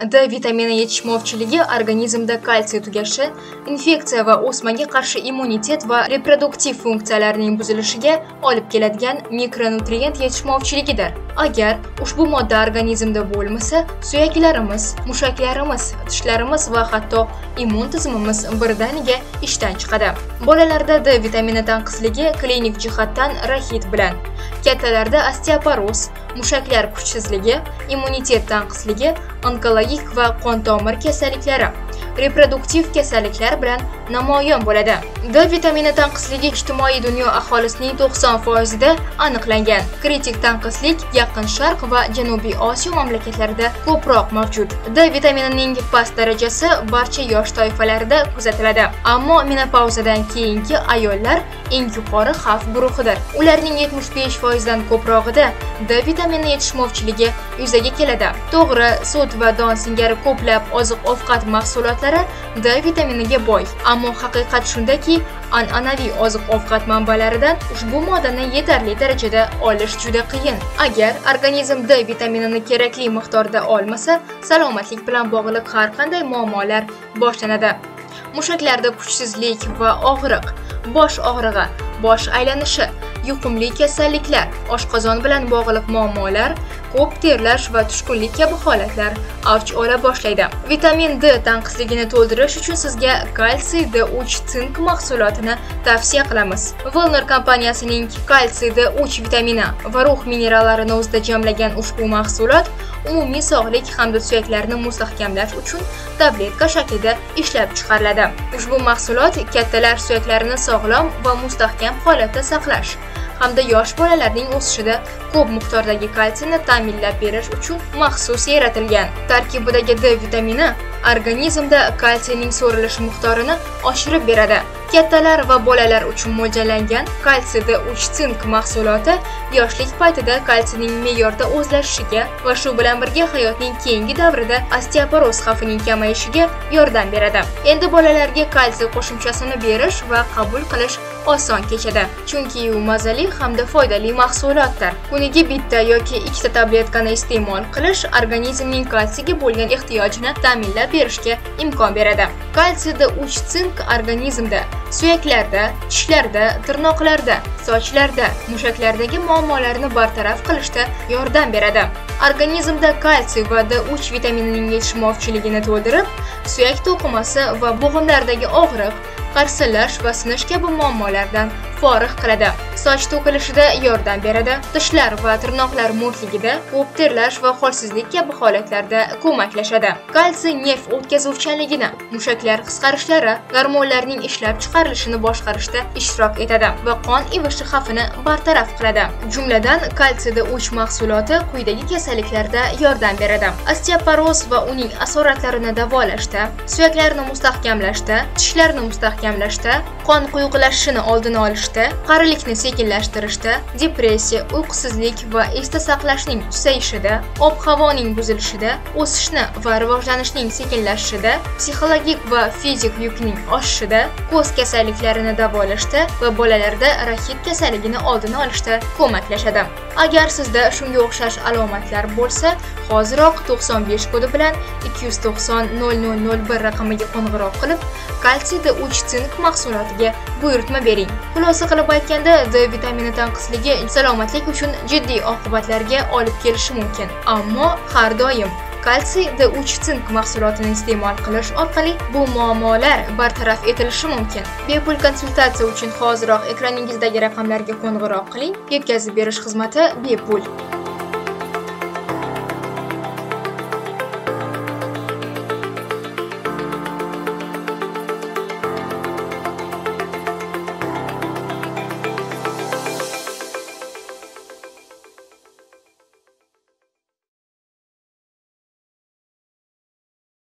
D vitamini yetishmovchiligi organizmda kalsiy tugashi, infeksiya va o'smaga qarshi immunitet va reproduktiv funksiyalarning buzilishiga olib keladigan mikronutrient yetishmovchiligidir. Agar ushbu modda organizmda bo'lmasa, suyaklarimiz, mushaklarimiz, tishlarimiz va hatto immun tizimimiz birdaniga ishdan chiqadi. Bolalarda D vitamini tanqisligi klinik jihatdan rahit bilan, kattalarda osteoporoz, mushaklar kuchsizligi, immunitet tanqisligi, onkologik va qon tomir kasalliklari, reproduktiv kasalliklar bilan namoyon bo'ladi. D vitamini tanqisligi ijtimoiy dunyo aholisining 90% da aniqlangan. Kritik tanqislik Yaqin Sharq va Janubiy Osiyo mamlakatlarida ko'proq mavjud. D vitaminining past darajasi barcha yosh toifalarida kuzatiladi. Ammo menopauzadan keyingi ayollar eng yuqori xavf guruhidir. Ularning 75% dan ko'prog'ida D vitamini yetishmovchiligi yuzaga keladi. To'g'ri, sut va don singari ko'plab oziq-ovqat mahsulotlari D vitaminiga boy. Ammo haqiqat shundaki, an'anaviy oziq-ovqat manbalaridan ushbu moddani yetarli darajada olish juda qiyin. Agar organizm D vitaminini kerakli miqdorda olmasa, salomatlik bilan bog'liq har qanday muammolar boshlanadi. Mushaklarda kuchsizlik va og'riq, bosh og'rig'i, bosh aylanishi, yuqumli kasalliklar, oshqozon bilan bog'liq muammolar, ko'p terlash va tushkunlik kabi holatlar avj ola boshlaydi. Vitamin D tanqisligini to'ldirish uchun sizga kalsiy D3 sink mahsulotini tavsiya qilamiz. Volner kompaniyasining kalsiy D3 vitamini va rux minerallarini o'zida jamlagan ushbu mahsulot umumiy sog'lik hamda suyaklarni mustahkamlash uchun tabletka shaklida ishlab chiqariladi. Ushbu mahsulot kattalar suyaklarini sog'lom va mustahkam holatda saqlash hamda yosh bolalarning o'sishida ko'p miqdordagi kalsiyni ta'minlab berish uchun maxsus yaratilgan. Tarkibidagi D vitamini organizmda kalsiyning so'rilish miqdorini oshirib beradi. Kattalar va bolalar uchun mo'ljallangan kalsiy D3 sink mahsuloti yoshlik paytida kalsiyning me'yorda o'zlashishiga va shu bilan birga hayotning keyingi davrida osteoporoz xavfining kamayishiga yordam beradi. Endi bolalarga kalsiy qo'shimchasini berish va qabul qilish oson kechadi, chunki u mazali hamda foydali mahsulotdir. Kuniga bitta yoki ikkita tabletkani iste'mol qilish organizmning kalsiyga bo'lgan ehtiyojini ta'minlab berishga imkon beradi. Kalsiy D3 sink organizmda suyaklarda, tishlarda, tirnoqlarda, sochlarda, mushaklardagi muammolarni bartaraf qilishda yordam beradi. Organizmda kalsiy va D3 vitaminining yetishmovchiligini to'ldirib, suyak to'qimasi va bo'g'imlardagi og'riq, qarsillash va sinish kabi muammolardan forig' qiladi. Soch to'kilishida yordam beradi. Tishlar va tirnoqlar mo'tligida, ko'p terlash va holsizlik kabi holatlarda ko'maklashadi. Kalsiy nerv o'tkazuvchanligini, mushaklar qisqarishlari, gormonlarning ishlab chiqarilishini boshqarishda ishtirok etadi va qon ivishi xavfini bartaraf qiladi. Jumladan, kalsiy D3 mahsuloti quyidagi kasalliklarda yordam beradi. Osteoporoz va uning asoratlarini davolashda, suyaklarni mustahkamlashda, tishlarni mustahkamlashda, qon quyuqlashishini oldini olishda, qarilikni sekinlashtirishda, depressiya, uyqusizlik va esda saqlashning susayishida, ob-havoning buzilishida, o'sishni va rivojlanishning sekinlashishida, psixologik va fizik yukning oshishida, ko'z kasalliklarini davolashda va bolalarda rahit kasalligini oldini olishda ko'maklashadi. Agar sizda shunga o'xshash alomatlar bo'lsa, hoziroq 95 kodi bilan 290 0001 raqamiga qo'ng'iroq qilib, kalsiy D3 sink mahsulotiga buyurtma bering. Xulosa qilib aytganda, D vitamini tanqisligi salomatlik uchun jiddiy oqibatlarga olib kelishi mumkin. Ammo har doim kalsiy D3 sink mahsulotini iste'mol qilish orqali bu muammolar bartaraf etilishi mumkin. Bepul konsultatsiya uchun hoziroq ekraningizdagi raqamlarga qo'ng'iroq qiling. Yetkazib berish xizmati bepul.